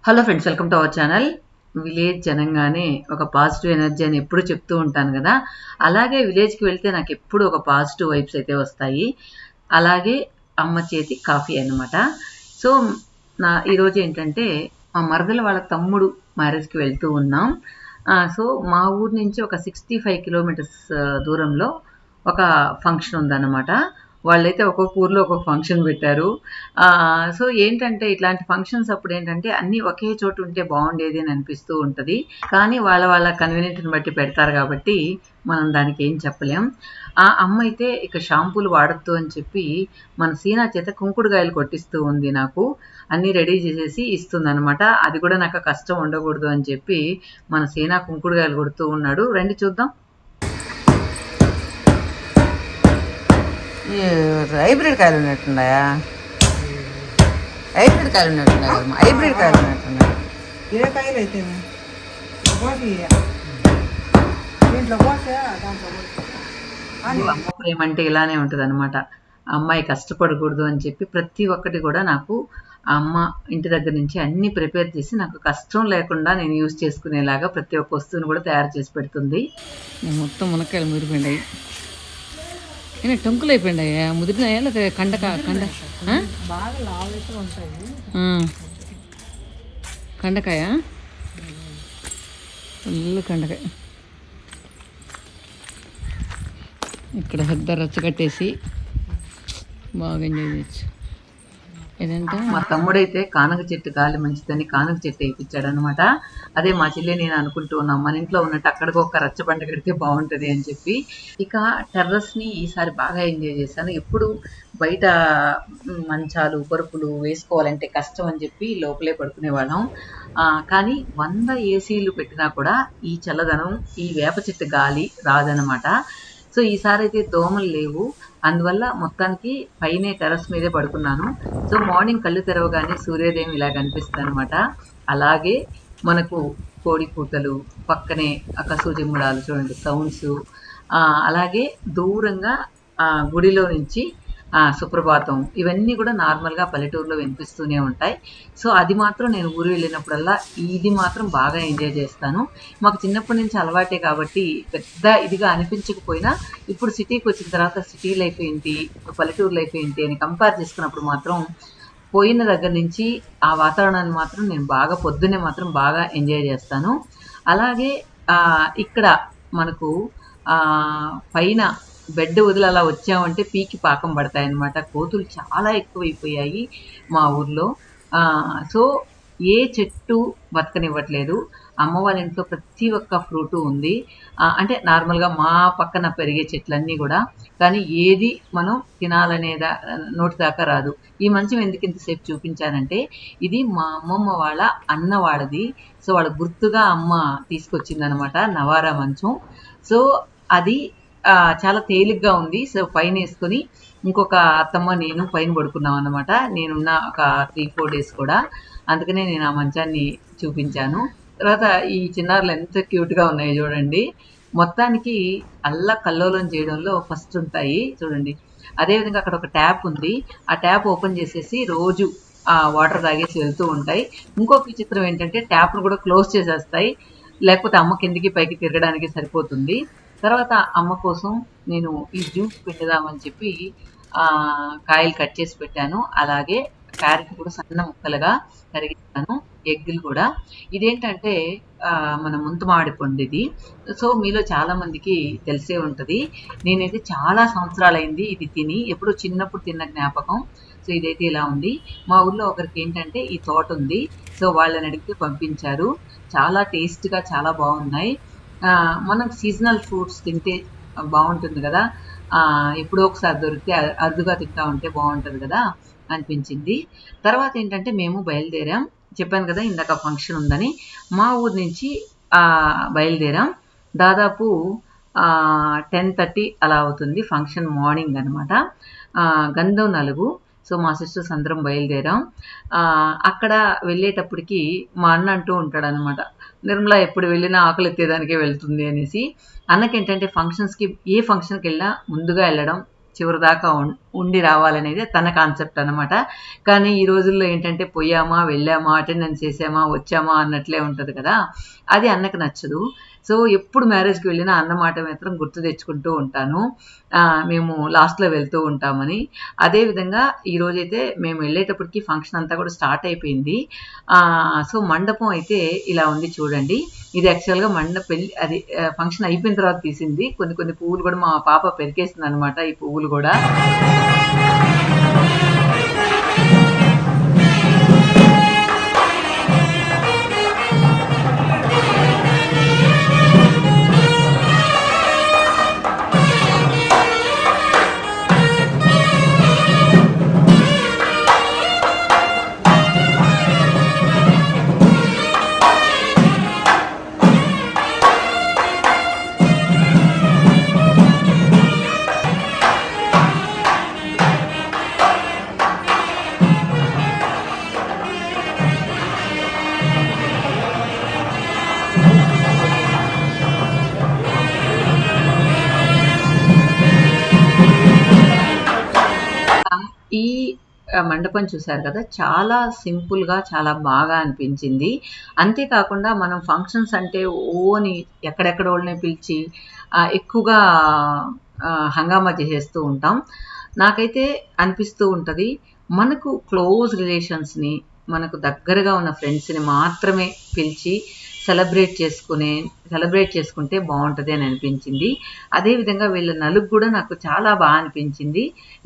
Hello friends, welcome to our channel. Village అనగానే ఒక positive energy అని ఎప్పుడు చెప్తూ ఉంటాను కదా. అలాగే విలేజ్కి వెళ్తే నాకు ఎప్పుడు ఒక పాజిటివ్ వైబ్స్ అయితే వస్తాయి. అలాగే అమ్మ చేతి కాఫీ అన్నమాట. సో ఈరోజు ఏంటంటే మా మరదల వాళ్ళ తమ్ముడు మ్యారేజ్కి వెళ్తూ ఉన్నాం. సో మా ఊరు నుంచి ఒక 65 కిలోమీటర్స్ దూరంలో ఒక ఫంక్షన్ ఉందన్నమాట. వాళ్ళైతే ఒక్కొక్క ఊర్లో ఒక్కొక్క ఫంక్షన్ పెట్టారు. సో ఏంటంటే ఇట్లాంటి ఫంక్షన్స్ అప్పుడు ఏంటంటే అన్నీ ఒకే చోట ఉంటే బాగుండేది అని అనిపిస్తూ ఉంటుంది. కానీ వాళ్ళ కన్వీనియంట్ని బట్టి పెడతారు కాబట్టి మనం దానికి ఏం చెప్పలేం. ఆ అమ్మ అయితే ఇక షాంపూలు వాడద్దు అని చెప్పి మన సీనా చేత కుంకుడుగాయలు కొట్టిస్తూ ఉంది. నాకు అన్నీ రెడీ చేసేసి ఇస్తుంది అనమాట. అది కూడా నాకు కష్టం ఉండకూడదు అని చెప్పి మన సీనా కుంకుడుగాయలు కొడుతూ ఉన్నాడు. రండి చూద్దాం. హైబ్రిడ్ కాయలు ఉన్నట్టున్నాయా? హైబ్రిడ్ కాయలు ఉన్నట్టున్నాయి కదమ్మా. హైబ్రిడ్ కాయలు ఉన్నట్టున్నాయి. ఏ కాయలు అయితే అమ్మ ప్రేమ అంటే ఇలానే ఉంటుంది అనమాట. అమ్మాయి కష్టపడకూడదు అని చెప్పి ప్రతి ఒక్కటి కూడా నాకు ఆ అమ్మ ఇంటి దగ్గర నుంచి అన్ని ప్రిపేర్ చేసి నాకు కష్టం లేకుండా నేను యూజ్ చేసుకునేలాగా ప్రతి ఒక్క వస్తువుని కూడా తయారు చేసి పెడుతుంది. మొత్తం మునక్కాయలు మురిపోయినాయి, టొంకులు అయిపోయినాయా? ముదిరినాయా లేదా కండ బాగా లావుగా ఉంటాయి. కండకాయ, ఫుల్ కండకాయ. ఇక్కడ పెద్ద రచ్చ కట్టేసి బాగా ఎంజాయ్ చేయొచ్చు. ఏదంటే మా తమ్ముడైతే కానగ చెట్టు గాలి మంచిదని కానగ చెట్టు వేయించాడు అనమాట. అదే మా చెల్లి నేను అనుకుంటూ ఉన్నాం, మన ఇంట్లో ఉన్నట్టు అక్కడికి ఒక రచ్చ పంట కడితే బాగుంటుంది అని చెప్పి. ఇక టెర్రస్ని ఈసారి బాగా ఎంజాయ్ చేశాను. ఎప్పుడు బయట మంచాలు పరుపులు వేసుకోవాలంటే కష్టం అని చెప్పి లోపలే పడుకునేవాళ్ళం. కానీ 100 ఏసీలు పెట్టినా కూడా ఈ చల్లదనం, ఈ వేప చెట్టు గాలి రాదనమాట. సో ఈసారి అయితే దోమలు లేవు, అందువల్ల మొత్తానికి పైనే టెర్రస్ మీదే పడుకున్నాను. సో మార్నింగ్ కళ్ళు తెరవగానే సూర్యోదయం ఇలా కనిపిస్తుంది అనమాట. అలాగే మనకు కోడి కూతలు, పక్కనే కసూజిమ్మడాలు చూడండి సౌండ్స్, అలాగే దూరంగా గుడిలో నుంచి సుప్రభాతం, ఇవన్నీ కూడా నార్మల్గా పల్లెటూరులో వినిపిస్తూనే ఉంటాయి. సో అది మాత్రం నేను ఊరు వెళ్ళినప్పుడల్లా ఇది మాత్రం బాగా ఎంజాయ్ చేస్తాను. మాకు చిన్నప్పటి నుంచి అలవాటే కాబట్టి పెద్ద ఇదిగా అనిపించకపోయినా ఇప్పుడు సిటీకి వచ్చిన తర్వాత సిటీ లైఫ్ ఏంటి, పల్లెటూరు లైఫ్ ఏంటి అని కంపేర్ చేసుకున్నప్పుడు మాత్రం పోయిన దగ్గర నుంచి ఆ వాతావరణాన్ని మాత్రం నేను బాగా పొద్దున్నే మాత్రం బాగా ఎంజాయ్ చేస్తాను. అలాగే ఇక్కడ మనకు పైన బెడ్ వదిలి అలా వచ్చామంటే పీకి పాకం పడతాయి అన్నమాట. కోతులు చాలా ఎక్కువైపోయాయి మా ఊర్లో. సో ఏ చెట్టు బతకనివ్వట్లేదు. అమ్మ వాళ్ళ ఇంట్లో ప్రతి ఒక్క ఫ్రూటు ఉంది. అంటే నార్మల్గా మా పక్కన పెరిగే చెట్లన్నీ కూడా, కానీ ఏది మనం తినాలనేదా నోటి దాకా రాదు. ఈ మంచం ఎందుకు ఇంతసేపు చూపించానంటే ఇది మా అమ్మమ్మ వాళ్ళ అన్న వాడది. సో వాళ్ళ గుర్తుగా అమ్మ తీసుకొచ్చిందనమాట నవారా మంచం. సో అది చాలా తేలిగ్గా ఉంది. సో పైన వేసుకొని ఇంకొక అత్తమ్మ నేను పైన పడుకున్నాం అనమాట. నేనున్న ఒక 3-4 డేస్ కూడా. అందుకనే నేను ఆ మంచాన్ని చూపించాను. తర్వాత ఈ చిన్నారులు ఎంత క్యూట్గా ఉన్నాయో చూడండి. మొత్తానికి కల్లోలం చేయడంలో ఫస్ట్ ఉంటాయి చూడండి. అదేవిధంగా అక్కడ ఒక ట్యాప్ ఉంది. ఆ ట్యాప్ ఓపెన్ చేసేసి రోజు వాటర్ తాగేసి వెళ్తూ ఉంటాయి. ఇంకొక విచిత్రం ఏంటంటే ట్యాప్ను కూడా క్లోజ్ చేసేస్తాయి, లేకపోతే అమ్మ కిందికి పైకి తిరగడానికి సరిపోతుంది. తర్వాత అమ్మ కోసం నేను ఈ జ్యూస్ పెట్టదామని చెప్పి కాయలు కట్ చేసి పెట్టాను. అలాగే క్యారెట్ కూడా సన్న ముక్కలుగా తరిగిస్తాను, ఎగ్గులు కూడా. ఇదేంటంటే మన ముంతమామిడి పండు ఇది. సో మీలో చాలామందికి తెలిసే ఉంటుంది. నేనైతే చాలా సంవత్సరాలైంది ఇది తిని, ఎప్పుడో చిన్నప్పుడు తిన్న జ్ఞాపకం. సో ఇదైతే ఇలా ఉంది. మా ఊళ్ళో ఒకరికి ఏంటంటే ఈ తోట ఉంది. సో వాళ్ళని అడిగితే పంపించారు. చాలా టేస్ట్గా చాలా బాగున్నాయి. మనం సీజనల్ ఫ్రూట్స్ తింటే బాగుంటుంది కదా. ఎప్పుడో ఒకసారి దొరికితే అరుదుగా తింటా ఉంటే బాగుంటుంది కదా అనిపించింది. తర్వాత ఏంటంటే మేము బయలుదేరాం. చెప్పాను కదా ఇందాక ఫంక్షన్ ఉందని. మా ఊరు నుంచి బయలుదేరాం. దాదాపు 10:30 అలా అవుతుంది. ఫంక్షన్ మార్నింగ్ అనమాట. గంధం నలుగు. సో మా సిస్టర్స్ అందరం బయలుదేరాం. అక్కడ వెళ్ళేటప్పటికి మా అన్న అంటూ ఉంటాడు అనమాట, నిర్మల ఎప్పుడు వెళ్ళినా ఆకలి ఎత్తేదానికే వెళ్తుంది అనేసి. అన్నకి ఏంటంటే ఏ ఫంక్షన్కి వెళ్ళినా ముందుగా వెళ్ళడం, చివరి దాకా ఉండి రావాలనేది తన కాన్సెప్ట్ అనమాట. కానీ ఈ రోజుల్లో ఏంటంటే పోయామా, వెళ్ళామా, అటెండెన్స్ చేసామా, వచ్చామా అన్నట్లే ఉంటుంది కదా. అది అన్నకు నచ్చదు. సో ఎప్పుడు మ్యారేజ్కి వెళ్ళినా అన్న మాట మాత్రం గుర్తు తెచ్చుకుంటూ ఉంటాను. మేము లాస్ట్లో వెళ్తూ ఉంటామని. అదేవిధంగా ఈరోజైతే మేము వెళ్ళేటప్పటికి ఫంక్షన్ అంతా కూడా స్టార్ట్ అయిపోయింది. సో మండపం అయితే ఇలా ఉంది చూడండి. ఇది యాక్చువల్గా పెళ్ళి అది ఫంక్షన్ అయిపోయిన తర్వాత తీసింది. కొన్ని పువ్వులు కూడా మా పాప పెరికేస్తుంది అనమాట, ఈ పువ్వులు కూడా. ఈ మండపం చూశారు కదా, చాలా సింపుల్గా చాలా బాగా అనిపించింది. అంతేకాకుండా మనం ఫంక్షన్స్ అంటే ఓని ఎక్కడెక్కడ వాళ్ళని పిలిచి ఎక్కువగా హంగామా చేసేస్తూ ఉంటాం. నాకైతే అనిపిస్తూ ఉంటుంది, మనకు క్లోజ్ రిలేషన్స్ని, మనకు దగ్గరగా ఉన్న ఫ్రెండ్స్ని మాత్రమే పిలిచి సెలబ్రేట్ చేసుకుంటే బాగుంటుంది అని అనిపించింది. అదేవిధంగా వీళ్ళ నలుగు కూడా నాకు చాలా బాగా అనిపించింది.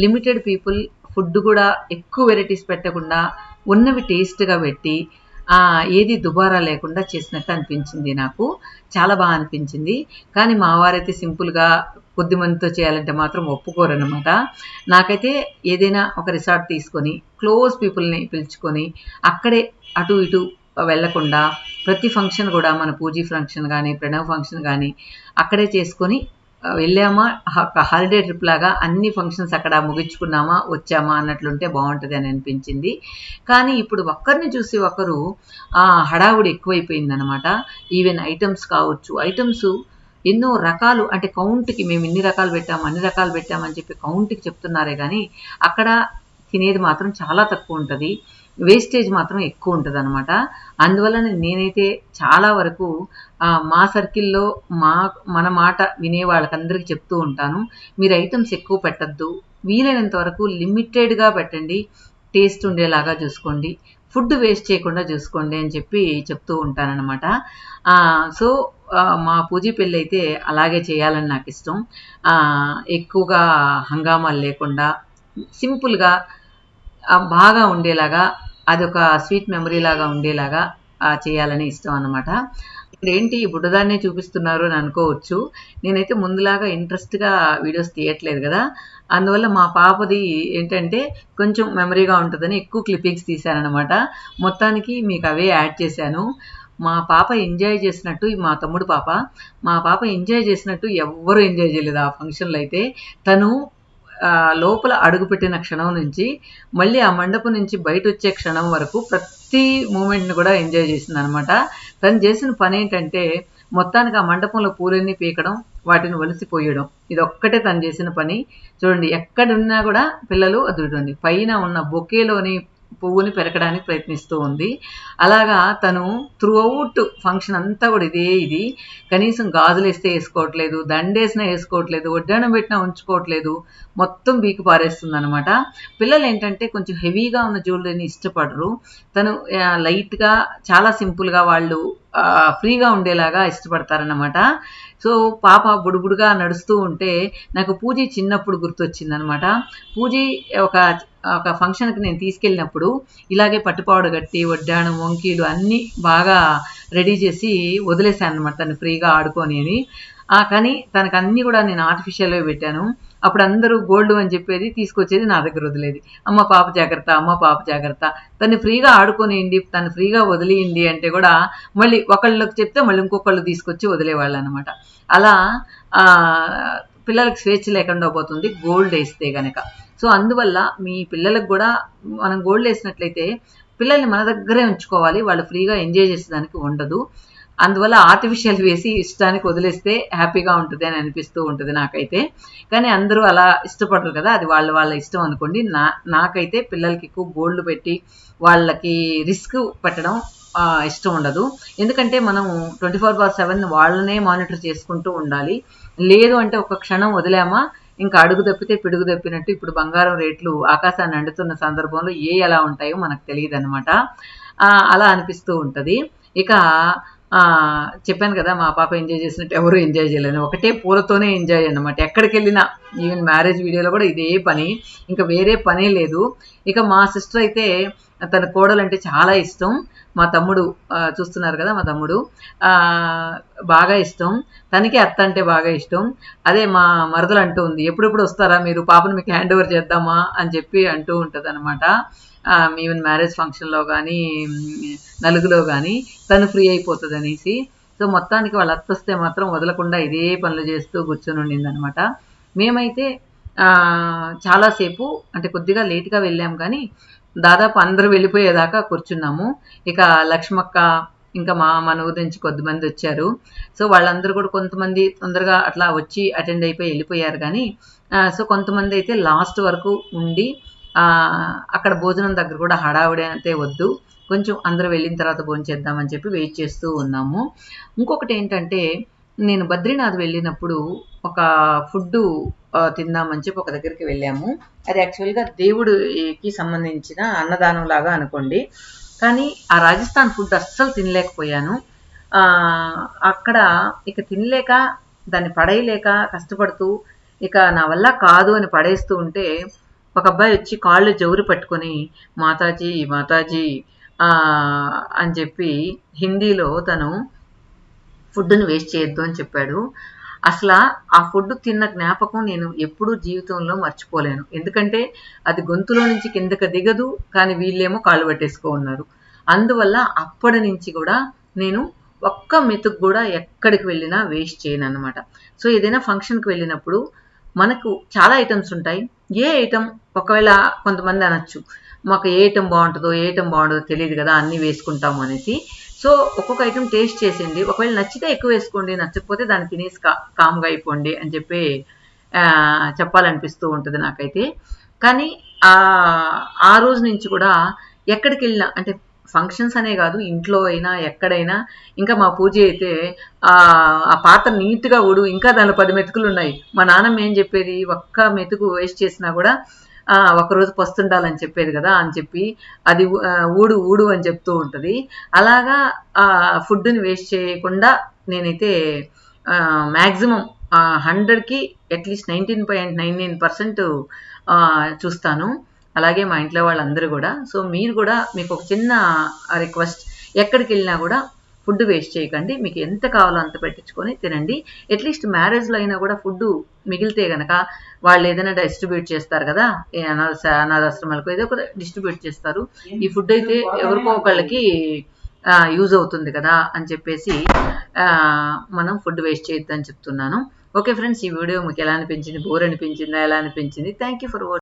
లిమిటెడ్ పీపుల్, ఫుడ్ కూడా ఎక్కువ వెరైటీస్ పెట్టకుండా ఉన్నవి టేస్ట్గా పెట్టి ఏది దుబారా లేకుండా చేసినట్టు అనిపించింది. నాకు చాలా బాగా అనిపించింది. కానీ మా వారైతే సింపుల్గా కొద్ది మందితో చేయాలంటే మాత్రం ఒప్పుకోరనమాట. నాకైతే ఏదైనా ఒక రిసార్ట్ తీసుకొని క్లోజ్ పీపుల్ని పిలుచుకొని అక్కడే అటు ఇటు వెళ్లకుండా ప్రతి ఫంక్షన్ కూడా మన పూజీ ఫంక్షన్ కానీ, ప్రణవ్ ఫంక్షన్ కానీ అక్కడే చేసుకొని వెళ్ళామా, హాలిడే ట్రిప్ లాగా అన్ని ఫంక్షన్స్ అక్కడ ముగించుకున్నామా, వచ్చామా అన్నట్లుంటే బాగుంటుంది అని అనిపించింది. కానీ ఇప్పుడు ఒకరిని చూసి ఒకరు హడావుడి ఎక్కువైపోయిందనమాట. ఈవెన్ ఐటమ్స్ కావచ్చు, ఐటమ్స్ ఎన్నో రకాలు, అంటే కౌంట్కి మేము ఇన్ని రకాలు పెట్టాము, అన్ని రకాలు పెట్టామని చెప్పి కౌంట్కి చెప్తున్నారే కానీ అక్కడ తినేది మాత్రం చాలా తక్కువ ఉంటుంది, వేస్టేజ్ మాత్రం ఎక్కువ ఉంటుంది అనమాట. అందువల్ల నేనైతే చాలా వరకు మా సర్కిల్లో మన మాట వినే వాళ్ళకందరికీ చెప్తూ ఉంటాను, మీరు ఐటమ్స్ ఎక్కువ పెట్టద్దు, వీలైనంత వరకు లిమిటెడ్గా పెట్టండి, టేస్ట్ ఉండేలాగా చూసుకోండి, ఫుడ్ వేస్ట్ చేయకుండా చూసుకోండి అని చెప్పి చెప్తూ ఉంటానన్నమాట. సో మా పూజీ పెళ్ళి అయితే అలాగే చేయాలని నాకు ఇష్టం. ఎక్కువగా హంగామాలు లేకుండా సింపుల్గా బాగా ఉండేలాగా, అదొక స్వీట్ మెమరీ లాగా ఉండేలాగా చేయాలని ఇష్టం అన్నమాట. ఇక్కడ ఏంటి బుడ్డదాన్నే చూపిస్తున్నారు అని అనుకోవచ్చు. నేనైతే ముందులాగా ఇంట్రెస్ట్గా వీడియోస్ తీయట్లేదు కదా, అందువల్ల మా పాపది ఏంటంటే కొంచెం మెమరీగా ఉంటుందని ఎక్కువ క్లిప్పింగ్స్ తీశానమాట. మొత్తానికి మీకు అవే యాడ్ చేశాను. మా పాప ఎంజాయ్ చేసినట్టు, మా తమ్ముడు పాప, మా పాప ఎంజాయ్ చేసినట్టు ఎవ్వరూ ఎంజాయ్ చేయలేదు ఆ ఫంక్షన్లో అయితే. తను లోపల అడుగుపెట్టిన క్షణం నుంచి మళ్ళీ ఆ మండపం నుంచి బయట వచ్చే క్షణం వరకు ప్రతి మూమెంట్ని కూడా ఎంజాయ్ చేసింది అనమాట. తను చేసిన పని ఏంటంటే మొత్తానికి ఆ మండపంలో పూలన్నీ పీకడం, వాటిని వలిసిపోయడం, ఇది ఒక్కటే తను చేసిన పని. చూడండి, ఎక్కడున్నా కూడా పిల్లలు అది చూడండి పైన ఉన్న బొకేలోని పువ్వుని పెరకడానికి ప్రయత్నిస్తూ ఉంది. అలాగా తను త్రూ అవుట్ ఫంక్షన్ అంతా కూడా ఇది కనీసం గాజులు వేస్తే వేసుకోవట్లేదు, దండేసినా వేసుకోవట్లేదు, వడ్డాణం పెట్టినా ఉంచుకోవట్లేదు, మొత్తం బీకి పారేస్తుంది అనమాట. పిల్లలు ఏంటంటే కొంచెం హెవీగా ఉన్న జ్యువెలరీని ఇష్టపడరు. తను లైట్గా చాలా సింపుల్గా వాళ్ళు ఫ్రీగా ఉండేలాగా ఇష్టపడతారన్నమాట. సో పాప బుడుబుడుగా నడుస్తూ ఉంటే నాకు పూజీ చిన్నప్పుడు గుర్తొచ్చిందనమాట. పూజీ ఒక ఫంక్షన్కి నేను తీసుకెళ్ళినప్పుడు ఇలాగే పట్టుపావడ కట్టి వడ్డాణం, వంకీలు అన్నీ బాగా రెడీ చేసి వదిలేశాను అనమాట, తను ఫ్రీగా ఆడుకొని అని. కానీ తనకు అన్నీ కూడా నేను ఆర్టిఫిషియల్గా పెట్టాను. అప్పుడు అందరూ గోల్డ్ అని చెప్పేది, తీసుకొచ్చేది నా దగ్గర వదిలేది. అమ్మ పాప జాగ్రత్త, అమ్మ పాప జాగ్రత్త, తను ఫ్రీగా ఆడుకొనియండి, తను ఫ్రీగా వదిలేయండి అంటే కూడా మళ్ళీ ఒకళ్ళకి చెప్తే మళ్ళీ ఇంకొకళ్ళు తీసుకొచ్చి వదిలేవాళ్ళు అనమాట. అలా పిల్లలకు స్వేచ్ఛ లేకుండా పోతుంది గోల్డ్ వేస్తే గనక. సో అందువల్ల మీ పిల్లలకు కూడా మనం గోల్డ్ వేసినట్లయితే పిల్లల్ని మన దగ్గరే ఉంచుకోవాలి, వాళ్ళు ఫ్రీగా ఎంజాయ్ చేసేదానికి ఉండదు. అందువల్ల ఆర్టిఫిషియల్ వేసి ఇష్టానికి వదిలేస్తే హ్యాపీగా ఉంటుంది అని అనిపిస్తూ ఉంటుంది నాకైతే. కానీ అందరూ అలా ఇష్టపడరు కదా, అది వాళ్ళ వాళ్ళ ఇష్టం అనుకోండి. నాకైతే పిల్లలకి ఎక్కువ గోల్డ్ పెట్టి వాళ్ళకి రిస్క్ పెట్టడం ఇష్టం ఉండదు. ఎందుకంటే మనం 24/7 వాళ్ళనే మానిటర్ చేసుకుంటూ ఉండాలి. లేదు అంటే ఒక క్షణం వదిలామా ఇంకా అడుగు తప్పితే పిడుగు తప్పినట్టు. ఇప్పుడు బంగారం రేట్లు ఆకాశాన్ని అండుతున్న సందర్భంలో ఎలా ఉంటాయో మనకు తెలియదు అనమాట. అలా అనిపిస్తూ ఉంటుంది. ఇక చెప్పాను కదా, మా పాప ఎంజాయ్ చేసినట్టు ఎవరు ఎంజాయ్ చేయలేను. ఒకటే పూలతోనే ఎంజాయ్ అనమాట. ఎక్కడికి వెళ్ళినా ఈవెన్ మ్యారేజ్ వీడియోలో కూడా ఇదే పని, ఇంకా వేరే పనే లేదు. ఇక మా సిస్టర్ అయితే తన కోడలు అంటే చాలా ఇష్టం. మా తమ్ముడు చూస్తున్నారు కదా, మా తమ్ముడు బాగా ఇష్టం. తనకి అత్త అంటే బాగా ఇష్టం. అదే మా మరదలు అంటూ ఉంది, ఎప్పుడెప్పుడు వస్తారా మీరు, పాపను మీకు హ్యాండ్ ఓవర్ చేద్దామా అని చెప్పి అంటూ ఉంటుంది అనమాట. ఈవెన్ మ్యారేజ్ ఫంక్షన్లో కానీ నలుగులో కానీ తను ఫ్రీ అయిపోతుంది అనేసి. సో మొత్తానికి వాళ్ళ అత్త వస్తే మాత్రం వదలకుండా ఇదే పనులు చేస్తూ కూర్చొని ఉండింది అనమాట. మేమైతే చాలాసేపు అంటే కొద్దిగా లేట్గా వెళ్ళాం కానీ దాదాపు అందరూ వెళ్ళిపోయేదాకా కూర్చున్నాము. ఇక లక్ష్మక్క ఇంకా మన ఊరి నుంచి కొద్దిమంది వచ్చారు. సో వాళ్ళందరూ కూడా కొంతమంది తొందరగా అట్లా వచ్చి అటెండ్ అయిపోయి వెళ్ళిపోయారు. కానీ సో కొంతమంది అయితే లాస్ట్ వరకు ఉండి అక్కడ భోజనం దగ్గర కూడా హడావుడి అయితే వద్దు, కొంచెం అందరూ వెళ్ళిన తర్వాత భోంచేద్దామని చెప్పి వెయిట్ చేస్తూ ఉన్నాము. ఇంకొకటి ఏంటంటే, నేను బద్రీనాథ్ వెళ్ళినప్పుడు ఒక ఫుడ్డు తిందామని చెప్పి ఒక దగ్గరికి వెళ్ళాము. అది యాక్చువల్గా దేవుడికి సంబంధించిన అన్నదానం లాగా అనుకోండి. కానీ ఆ రాజస్థాన్ ఫుడ్ అస్సలు తినలేకపోయాను. అక్కడ ఇక తినలేక దాన్ని పడేయలేక కష్టపడుతూ ఇక నా వల్ల కాదు అని పడేస్తూ ఉంటే ఒక అబ్బాయి వచ్చి కాళ్ళు జవురు పట్టుకొని మాతాజీ మాతాజీ అని చెప్పి హిందీలో తను ఫుడ్ని వేస్ట్ చేయొద్దు అని చెప్పాడు. అసలు ఆ ఫుడ్ తిన్న జ్ఞాపకం నేను ఎప్పుడూ జీవితంలో మర్చిపోలేను. ఎందుకంటే అది గొంతులో నుంచి కిందకి దిగదు, కానీ వీళ్ళేమో కాళ్ళు పట్టేసుకో ఉన్నారు. అందువల్ల అప్పటి నుంచి కూడా నేను ఒక్క మెతుకు కూడా ఎక్కడికి వెళ్ళినా వేస్ట్ చేయను అనమాట. సో ఏదైనా ఫంక్షన్కి వెళ్ళినప్పుడు మనకు చాలా ఐటమ్స్ ఉంటాయి. ఏ ఐటమ్ ఒకవేళ కొంతమంది అనొచ్చు, మాకు ఏ ఐటమ్ బాగుంటుందో తెలియదు కదా అన్నీ వేసుకుంటాము అనేసి. సో ఒక్కొక్క ఐటమ్ టేస్ట్ చేసేయండి, ఒకవేళ నచ్చితే ఎక్కువ వేసుకోండి, నచ్చకపోతే దాన్ని తినేసి కామ్గా అయిపోండి అని చెప్పి చెప్పాలనిపిస్తూ ఉంటుంది నాకైతే. కానీ ఆ రోజు నుంచి కూడా ఎక్కడికి వెళ్ళినా అంటే ఫంక్షన్స్ అనే కాదు, ఇంట్లో అయినా ఎక్కడైనా, ఇంకా మా పూజ అయితే ఆ పాత్ర నీట్గా ఊడు, ఇంకా దానిలో 10 మెతుకులు ఉన్నాయి. మా నాన్నమ్మ ఏం చెప్పేది, ఒక్క మెతుకు వేస్ట్ చేసినా కూడా ఒకరోజు పస్తుండాలని చెప్పేది కదా అని చెప్పి అది ఊడు అని చెప్తూ ఉంటుంది. అలాగా ఫుడ్ని వేస్ట్ చేయకుండా నేనైతే మ్యాక్సిమం 100కి అట్లీస్ట్ 99.99% చూస్తాను. అలాగే మా ఇంట్లో వాళ్ళందరూ కూడా. సో మీరు కూడా, మీకు ఒక చిన్న రిక్వెస్ట్, ఎక్కడికి వెళ్ళినా కూడా ఫుడ్ వేస్ట్ చేయకండి. మీకు ఎంత కావాలో అంత పెట్టించుకొని తినండి. అట్లీస్ట్ మ్యారేజ్లో అయినా కూడా ఫుడ్ మిగిలితే కనుక వాళ్ళు ఏదైనా డిస్ట్రిబ్యూట్ చేస్తారు కదా, అనాథాశ్రమాలకు ఏదో ఒక డిస్ట్రిబ్యూట్ చేస్తారు. ఈ ఫుడ్ అయితే ఎవరికో ఒకళ్ళకి యూజ్ అవుతుంది కదా అని చెప్పేసి మనం ఫుడ్ వేస్ట్ చేయొద్దని చెప్తున్నాను. ఓకే ఫ్రెండ్స్, ఈ వీడియో మీకు ఎలా అనిపించింది, బోర్ అనిపించిందా, ఎలా అనిపించింది? Thank you for watching.